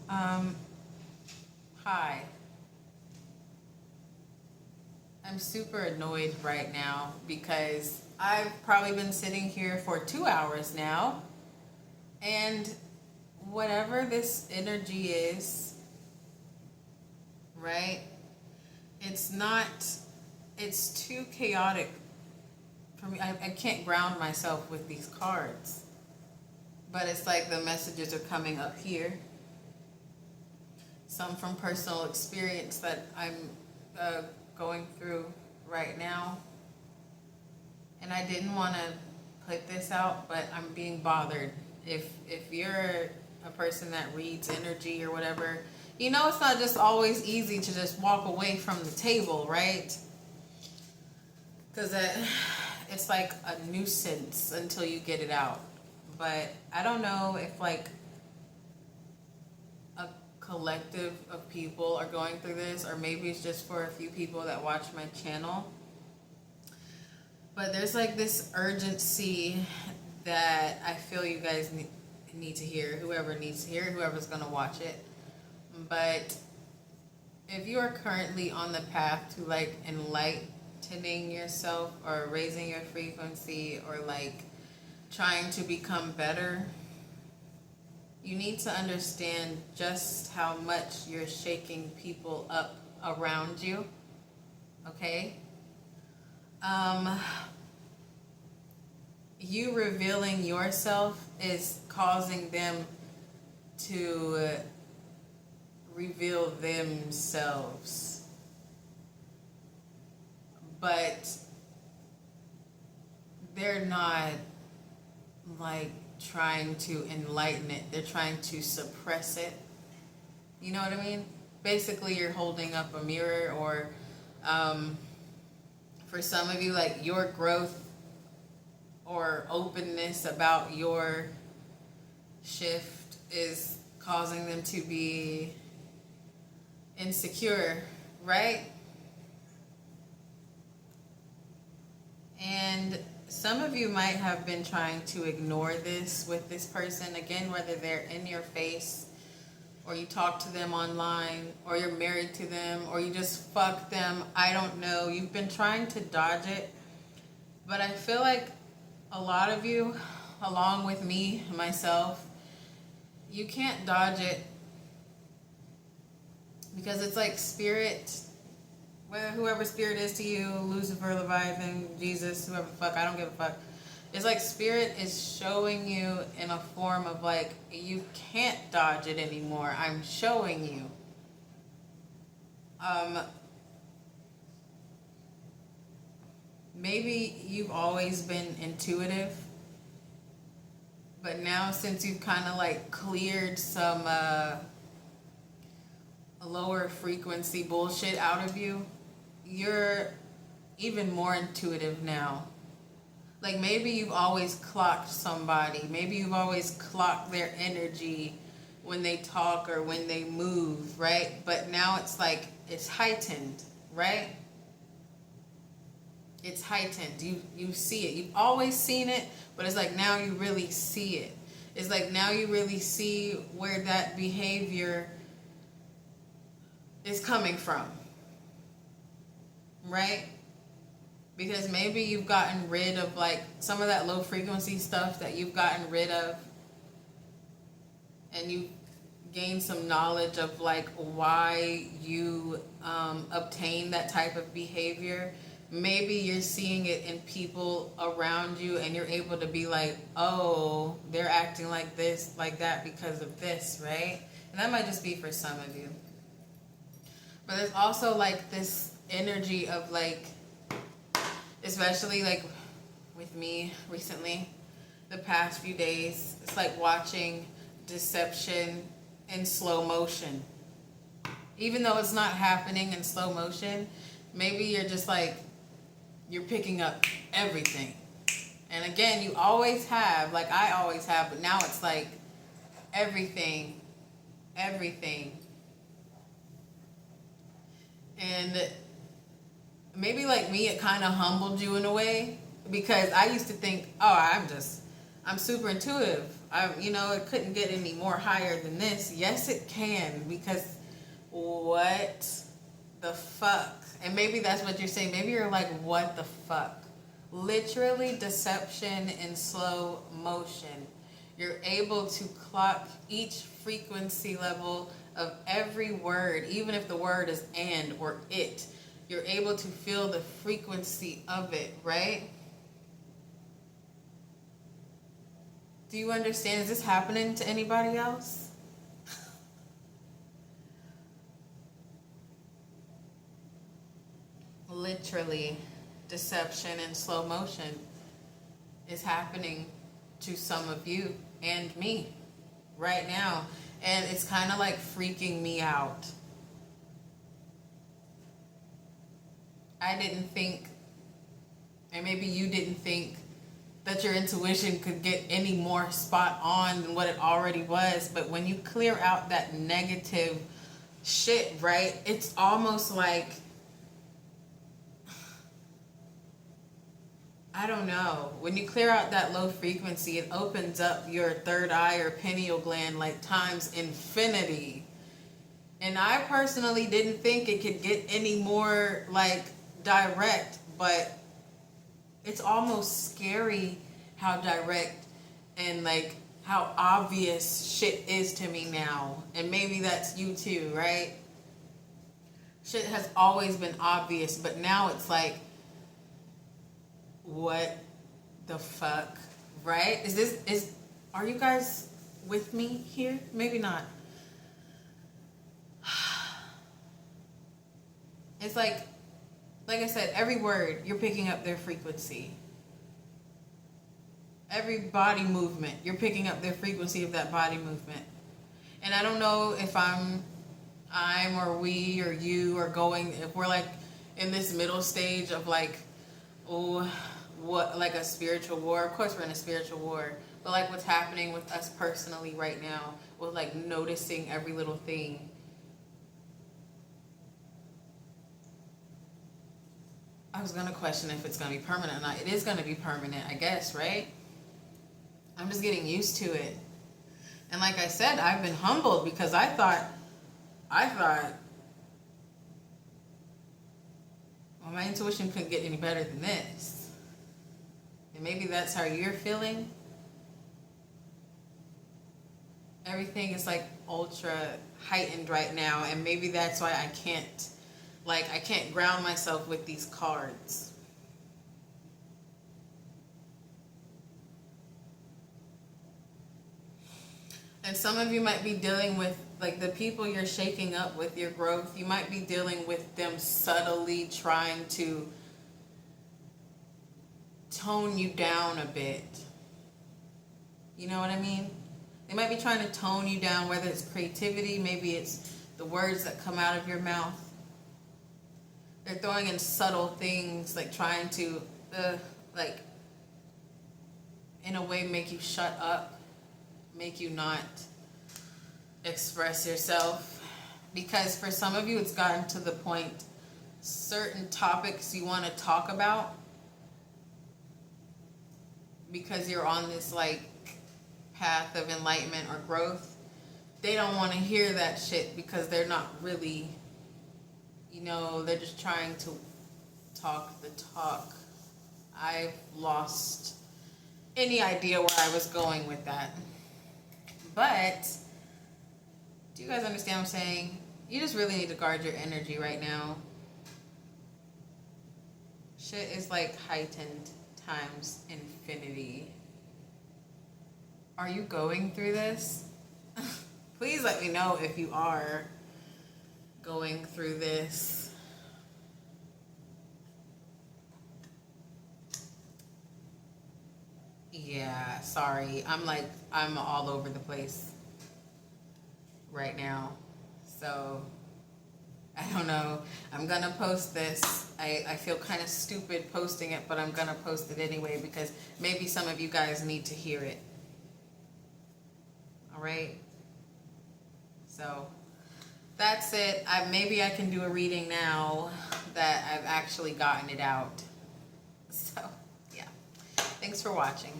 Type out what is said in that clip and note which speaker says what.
Speaker 1: Um, Hi. I'm super annoyed right now because I've probably been sitting here for 2 hours now, and whatever this energy is, right? It's not, it's too chaotic for me. I can't ground myself with these cards, but it's like the messages are coming up here. Some from personal experience that I'm uh, going through right now. And I didn't want to put this out, but I'm being bothered. If you're a person that reads energy or whatever, you know it's not just always easy to just walk away from the table, right? Because it's like a nuisance until you get it out. But I don't know if like a collective of people are going through this, or maybe it's just for a few people that watch my channel. But there's like this urgency that I feel you guys need to hear, whoever needs to hear, whoever's going to watch it. But if you are currently on the path to like enlightening yourself or raising your frequency or like trying to become better, you need to understand just how much you're shaking people up around you. Okay? You revealing yourself is causing them to reveal themselves. But they're not like trying to enlighten it. They're trying to suppress it. You know what I mean? Basically, you're holding up a mirror, or for some of you, like your growth or openness about your shift is causing them to be insecure, right? And some of you might have been trying to ignore this with this person, again, whether they're in your face, or you talk to them online, or you're married to them, or you just fuck them. I don't know. You've been trying to dodge it. But I feel like a lot of you, along with me, myself, you can't dodge it, because it's like spirit, whoever spirit is to you, Lucifer, Leviathan, Jesus, whoever the fuck, I don't give a fuck. It's like spirit is showing you in a form of like, you can't dodge it anymore. I'm showing you. Maybe you've always been intuitive, but now since you've kind of like cleared some lower frequency bullshit out of you, you're even more intuitive now. Like maybe you've always clocked somebody. Maybe you've always clocked their energy when they talk or when they move, right? But now it's like, it's heightened, right? It's heightened. You see it. You've always seen it, but it's like now you really see it. It's like now you really see where that behavior is coming from, right? Because maybe you've gotten rid of like some of that low frequency stuff that you've gotten rid of, and you gained some knowledge of like why you obtain that type of behavior. Maybe you're seeing it in people around you, and you're able to be like, oh, they're acting like this, like that because of this, right? And that might just be for some of you. But there's also like this energy of like, especially like with me recently, the past few days, it's like watching deception in slow motion. Even though it's not happening in slow motion, maybe you're just like, you're picking up everything. And again, you always have, like I always have, but now it's like everything. And maybe like me, it kind of humbled you in a way, because I used to think, oh, I'm super intuitive. You know, it couldn't get any more higher than this. Yes, it can, because what the fuck? And maybe that's what you're saying. Maybe you're like, what the fuck? Literally deception in slow motion. You're able to clock each frequency level of every word, even if the word is and or it. You're able to feel the frequency of it, right? Do you understand? Is this happening to anybody else? Literally, deception in slow motion is happening to some of you and me right now. And it's kind of like freaking me out. I didn't think, and maybe you didn't think, that your intuition could get any more spot on than what it already was. But when you clear out that negative shit, right, it's almost like, I don't know. When you clear out that low frequency, it opens up your third eye or pineal gland like times infinity. And I personally didn't think it could get any more like direct, but it's almost scary how direct and like how obvious shit is to me now. And maybe that's you too, right? Shit has always been obvious, but now it's like, what the fuck, right? Are you guys with me here? Maybe not. It's like I said, every word, you're picking up their frequency. Every body movement, you're picking up their frequency of that body movement. And I don't know if I'm or we or you are going, if we're like in this middle stage of like, what, like a spiritual war. Of course we're in a spiritual war, but like what's happening with us personally right now, with like noticing every little thing. I was gonna question if it's gonna be permanent or not. It is gonna be permanent, I guess, right? I'm just getting used to it. And like I said, I've been humbled because I thought, well, my intuition couldn't get any better than this. And maybe that's how you're feeling. Everything is like ultra heightened right now, and maybe that's why I can't ground myself with these cards. And some of you might be dealing with, like, the people you're shaking up with your growth, you might be dealing with them subtly trying to tone you down a bit. You know what I mean? They might be trying to tone you down, whether it's creativity, maybe it's the words that come out of your mouth. They're throwing in subtle things, like trying to, like, in a way make you shut up, make you not express yourself. Because for some of you, it's gotten to the point, certain topics you want to talk about, because you're on this, like, path of enlightenment or growth, they don't want to hear that shit because they're not really, you know, they're just trying to talk the talk. I've lost any idea where I was going with that. But do you guys understand what I'm saying? You just really need to guard your energy right now. Shit is like heightened times infinity. Are you going through this? Please let me know if you are going through this. Yeah, sorry. I'm all over the place right now. So, I don't know. I'm gonna post this. I feel kind of stupid posting it, but I'm gonna post it anyway because maybe some of you guys need to hear it. Alright? So, that's it. Maybe I can do a reading now that I've actually gotten it out. So, yeah. Thanks for watching.